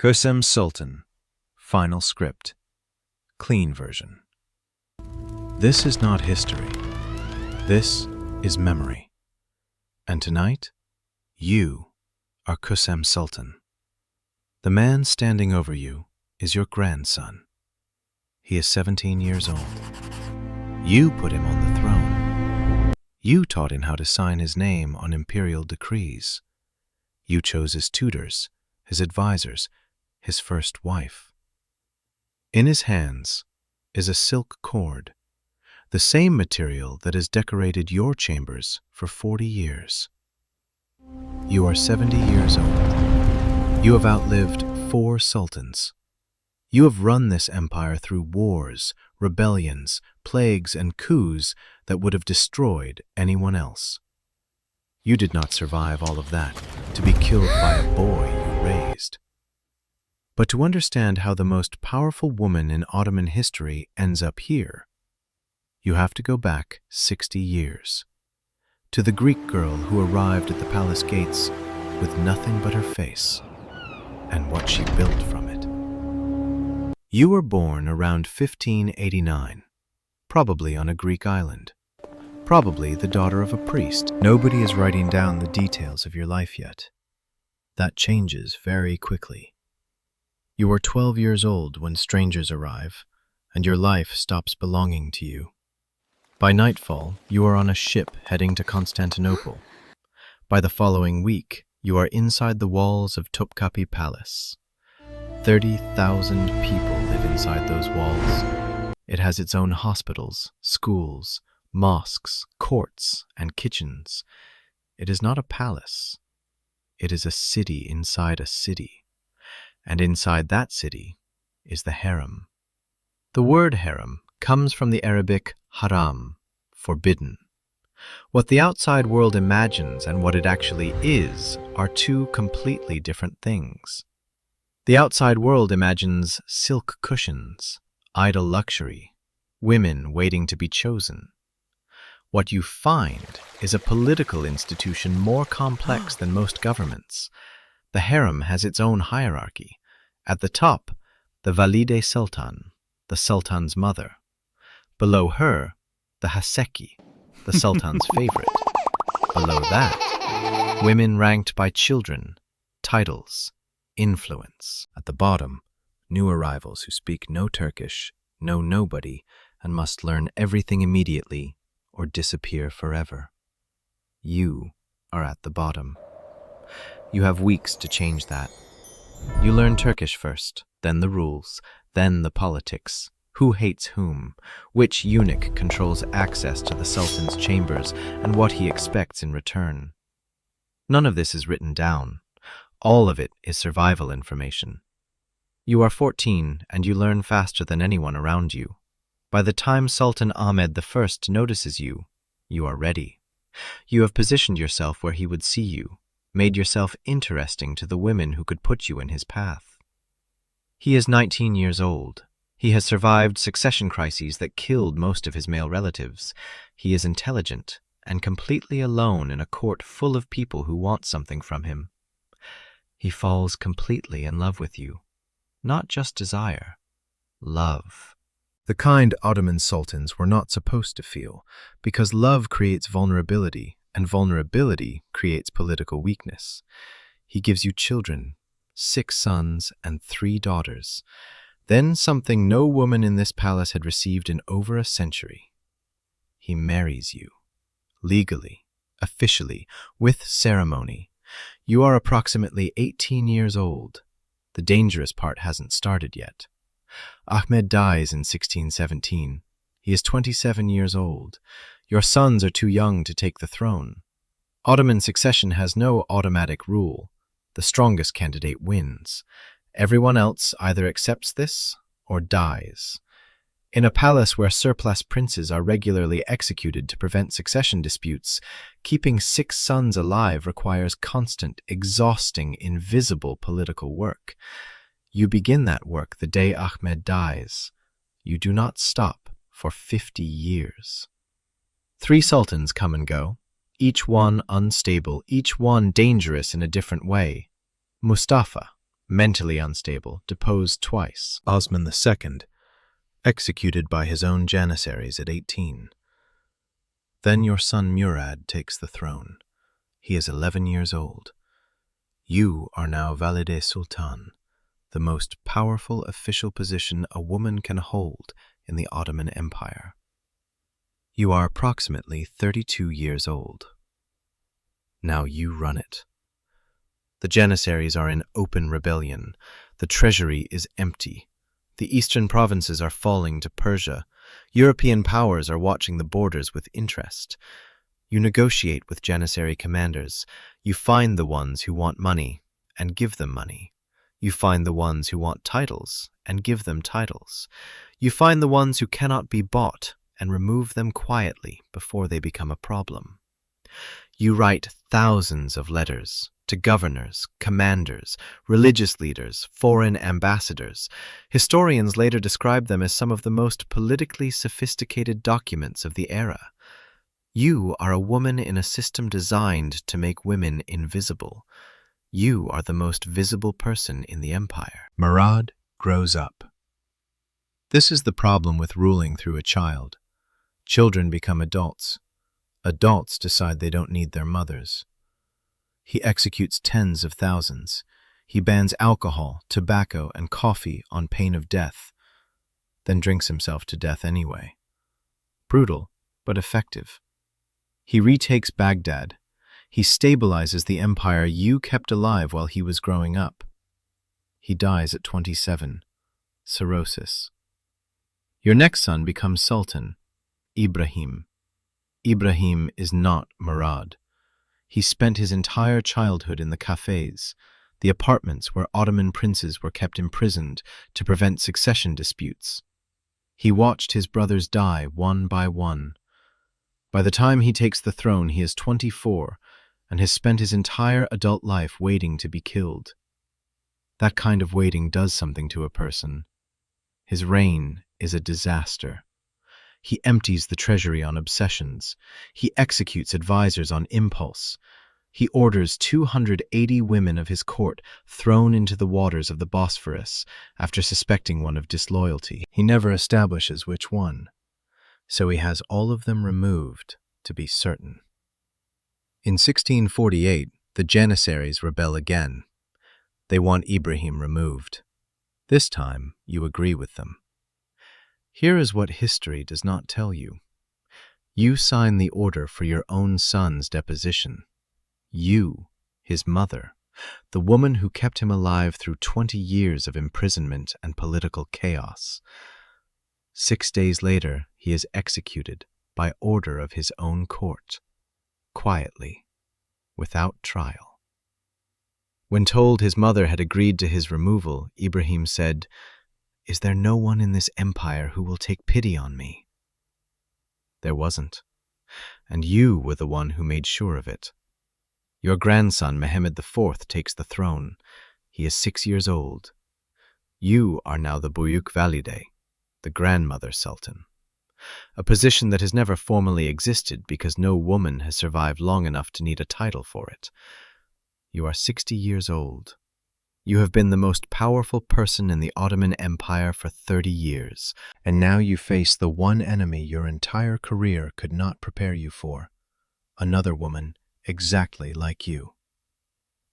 Kosem Sultan, final script, clean version. This is not history. This is memory. And tonight, you are Kosem Sultan. The man standing over you is your grandson. He is 17 years old. You put him on the throne. You taught him how to sign his name on imperial decrees. You chose his tutors, his advisors, his first wife. In his hands is a silk cord, the same material that has decorated your chambers for 40 years. You are 70 years old. You have outlived 4 sultans. You have run this empire through wars, rebellions, plagues, and coups that would have destroyed anyone else. You did not survive all of that to be killed by a boy you raised. But to understand how the most powerful woman in Ottoman history ends up here, you have to go back 60 years, to the Greek girl who arrived at the palace gates with nothing but her face and what she built from it. You were born around 1589, probably on a Greek island, probably the daughter of a priest. Nobody is writing down the details of your life yet. That changes very quickly. You are 12 years old when strangers arrive, and your life stops belonging to you. By nightfall, you are on a ship heading to Constantinople. By the following week, you are inside the walls of Topkapi Palace. 30,000 people live inside those walls. It has its own hospitals, schools, mosques, courts, and kitchens. It is not a palace. It is a city inside a city. And inside that city is the harem. The word harem comes from the Arabic haram, forbidden. What the outside world imagines and what it actually is are two completely different things. The outside world imagines silk cushions, idle luxury, women waiting to be chosen. What you find is a political institution more complex than most governments. The harem has its own hierarchy. At the top, the Valide Sultan, the Sultan's mother. Below her, the Haseki, the Sultan's favorite. Below that, women ranked by children, titles, influence. At the bottom, new arrivals who speak no Turkish, know nobody, and must learn everything immediately or disappear forever. You are at the bottom. You have weeks to change that. You learn Turkish first, then the rules, then the politics. Who hates whom? Which eunuch controls access to the Sultan's chambers and what he expects in return? None of this is written down. All of it is survival information. You are 14 and you learn faster than anyone around you. By the time Sultan Ahmed I notices you, you are ready. You have positioned yourself where he would see you, made yourself interesting to the women who could put you in his path. He is 19 years old. He has survived succession crises that killed most of his male relatives. He is intelligent and completely alone in a court full of people who want something from him. He falls completely in love with you. Not just desire, love. The kind Ottoman sultans were not supposed to feel, because love creates vulnerability, and vulnerability creates political weakness. He gives you children, 6 sons and 3 daughters. Then something no woman in this palace had received in over a century. He marries you. Legally, officially, with ceremony. You are approximately 18 years old. The dangerous part hasn't started yet. Ahmed dies in 1617. He is 27 years old. Your sons are too young to take the throne. Ottoman succession has no automatic rule. The strongest candidate wins. Everyone else either accepts this or dies. In a palace where surplus princes are regularly executed to prevent succession disputes, keeping 6 sons alive requires constant, exhausting, invisible political work. You begin that work the day Ahmed dies. You do not stop for 50 years. 3 sultans come and go, each one unstable, each one dangerous in a different way. Mustafa, mentally unstable, deposed twice. Osman II, executed by his own janissaries at 18. Then your son Murad takes the throne. He is 11 years old. You are now Valide Sultan, the most powerful official position a woman can hold in the Ottoman Empire. You are approximately 32 years old. Now you run it. The janissaries are in open rebellion. The treasury is empty. The eastern provinces are falling to Persia. European powers are watching the borders with interest. You negotiate with janissary commanders. You find the ones who want money and give them money. You find the ones who want titles and give them titles. You find the ones who cannot be bought and remove them quietly before they become a problem. You write thousands of letters to governors, commanders, religious leaders, foreign ambassadors. Historians later describe them as some of the most politically sophisticated documents of the era. You are a woman in a system designed to make women invisible. You are the most visible person in the empire. Murad grows up. This is the problem with ruling through a child. Children become adults. Adults decide they don't need their mothers. He executes tens of thousands. He bans alcohol, tobacco, and coffee on pain of death, then drinks himself to death anyway. Brutal, but effective. He retakes Baghdad. He stabilizes the empire you kept alive while he was growing up. He dies at 27. Cirrhosis. Your next son becomes Sultan, Ibrahim. Ibrahim is not Murad. He spent his entire childhood in the cafes, the apartments where Ottoman princes were kept imprisoned to prevent succession disputes. He watched his brothers die one by one. By the time he takes the throne, he is 24 and has spent his entire adult life waiting to be killed. That kind of waiting does something to a person. His reign is a disaster. He empties the treasury on obsessions. He executes advisors on impulse. He orders 280 women of his court thrown into the waters of the Bosphorus after suspecting one of disloyalty. He never establishes which one, so he has all of them removed to be certain. In 1648, the janissaries rebel again. They want Ibrahim removed. This time, you agree with them. Here is what history does not tell you. You sign the order for your own son's deposition. You, his mother, the woman who kept him alive through 20 years of imprisonment and political chaos. 6 days later, he is executed by order of his own court, quietly, without trial. When told his mother had agreed to his removal, Ibrahim said, "Is there no one in this empire who will take pity on me?" There wasn't, and you were the one who made sure of it. Your grandson, Mehmed IV, takes the throne. He is 6 years old. You are now the Buyuk Valide, the grandmother sultan, a position that has never formally existed because no woman has survived long enough to need a title for it. You are 60 years old. You have been the most powerful person in the Ottoman Empire for 30 years, and now you face the one enemy your entire career could not prepare you for, another woman exactly like you.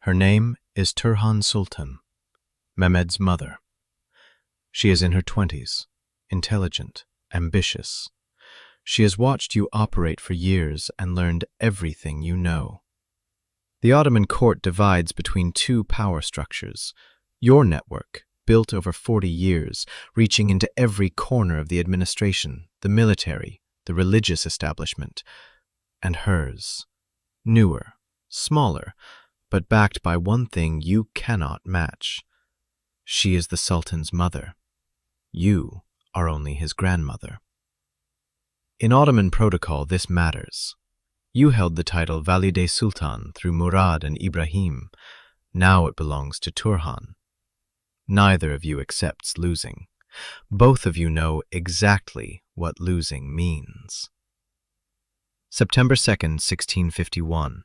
Her name is Turhan Sultan, Mehmed's mother. She is in her 20s, intelligent, ambitious. She has watched you operate for years and learned everything you know. The Ottoman court divides between two power structures. Your network, built over 40 years, reaching into every corner of the administration, the military, the religious establishment, and hers, newer, smaller, but backed by one thing you cannot match. She is the Sultan's mother. You are only his grandmother. In Ottoman protocol, this matters. You held the title Valide Sultan through Murad and Ibrahim. Now it belongs to Turhan. Neither of you accepts losing. Both of you know exactly what losing means. September 2nd, 1651.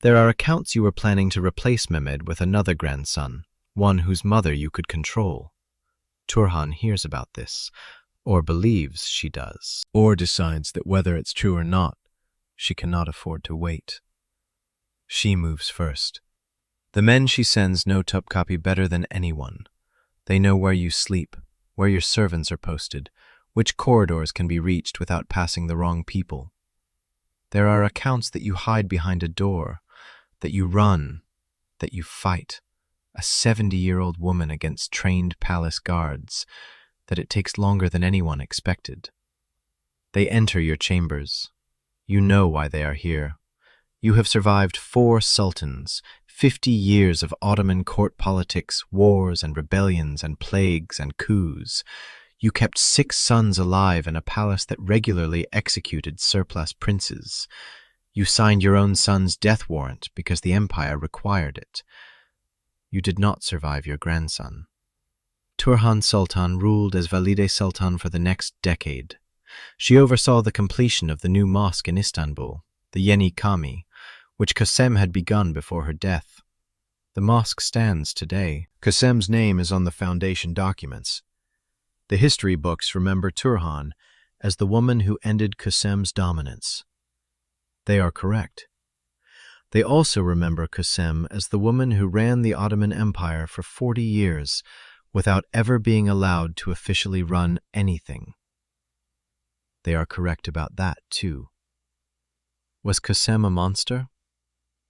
There are accounts you were planning to replace Mehmed with another grandson, one whose mother you could control. Turhan hears about this, or believes she does, or decides that whether it's true or not, she cannot afford to wait. She moves first. The men she sends know Topkapi better than anyone. They know where you sleep, where your servants are posted, which corridors can be reached without passing the wrong people. There are accounts that you hide behind a door, that you run, that you fight, a 70-year-old woman against trained palace guards, that it takes longer than anyone expected. They enter your chambers. You know why they are here. You have survived 4 sultans, 50 years of Ottoman court politics, wars and rebellions and plagues and coups. You kept 6 sons alive in a palace that regularly executed surplus princes. You signed your own son's death warrant because the empire required it. You did not survive your grandson. Turhan Sultan ruled as Valide Sultan for the next decade. She oversaw the completion of the new mosque in Istanbul, the Yeni Cami, which Kosem had begun before her death. The mosque stands today. Kosem's name is on the foundation documents. The history books remember Turhan as the woman who ended Kosem's dominance. They are correct. They also remember Kosem as the woman who ran the Ottoman Empire for 40 years without ever being allowed to officially run anything. They are correct about that, too. Was Kosem a monster?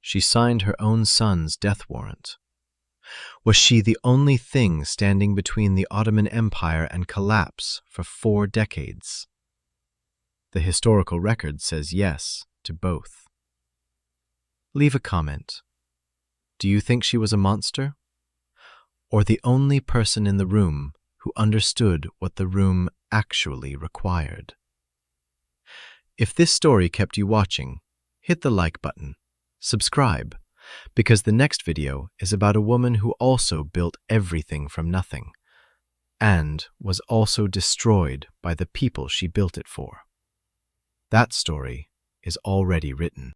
She signed her own son's death warrant. Was she the only thing standing between the Ottoman Empire and collapse for 4 decades? The historical record says yes to both. Leave a comment. Do you think she was a monster? Or the only person in the room who understood what the room actually required? If this story kept you watching, hit the like button. Subscribe, because the next video is about a woman who also built everything from nothing, and was also destroyed by the people she built it for. That story is already written.